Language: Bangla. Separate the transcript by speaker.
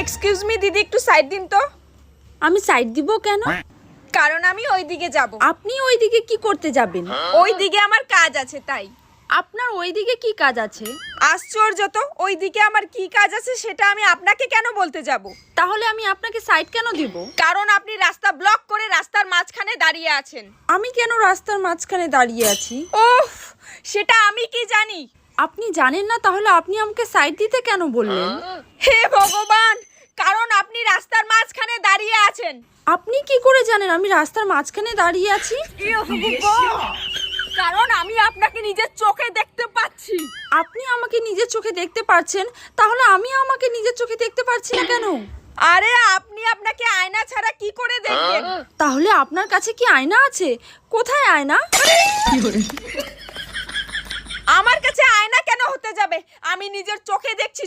Speaker 1: এক্সকিউজ মি দিদি, একটু সাইড দিন তো।
Speaker 2: আমি সাইড দিব কেন?
Speaker 1: কারণ আমি ওইদিকে যাব।
Speaker 2: আপনি ওইদিকে কি করতে যাবেন?
Speaker 1: ওইদিকে আমার কাজ আছে তাই।
Speaker 2: আপনার ওইদিকে কি কাজ আছে?
Speaker 1: আশ্চর্য তো, ওইদিকে আমার কি কাজ আছে সেটা আমি আপনাকে কেন বলতে যাব?
Speaker 2: তাহলে আমি আপনাকে সাইড কেন দিব?
Speaker 1: কারণ আপনি রাস্তা ব্লক করে রাস্তার মাঝখানে দাঁড়িয়ে আছেন।
Speaker 2: আমি কেন রাস্তার মাঝখানে দাঁড়িয়ে আছি?
Speaker 1: ওহ, সেটা আমি কি জানি?
Speaker 2: আপনি জানেন না, তাহলে আপনি আমাকে সাইড দিতে কেন বললেন?
Speaker 1: হে ভগবান, কারণ আপনি রাস্তার মাঝখানে দাঁড়িয়ে আছেন।
Speaker 2: আপনি কি করে জানেন আমি রাস্তার মাঝখানে দাঁড়িয়ে আছি?
Speaker 1: কারণ আমি আপনাকে নিজের চোখে দেখতে পাচ্ছি।
Speaker 2: আপনি আমাকে নিজের চোখে দেখতে পাচ্ছেন, তাহলে আমি আমাকে নিজের চোখে দেখতে পাচ্ছি না কেন?
Speaker 1: আরে আপনি আপনাকে আয়না ছাড়া কি করে দেখবেন?
Speaker 2: তাহলে আপনার কাছে কি আয়না আছে? কোথায় আয়না?
Speaker 1: আমার কাছে আয়না কেন হতে যাবে? আমি নিজের চোখে দেখছি।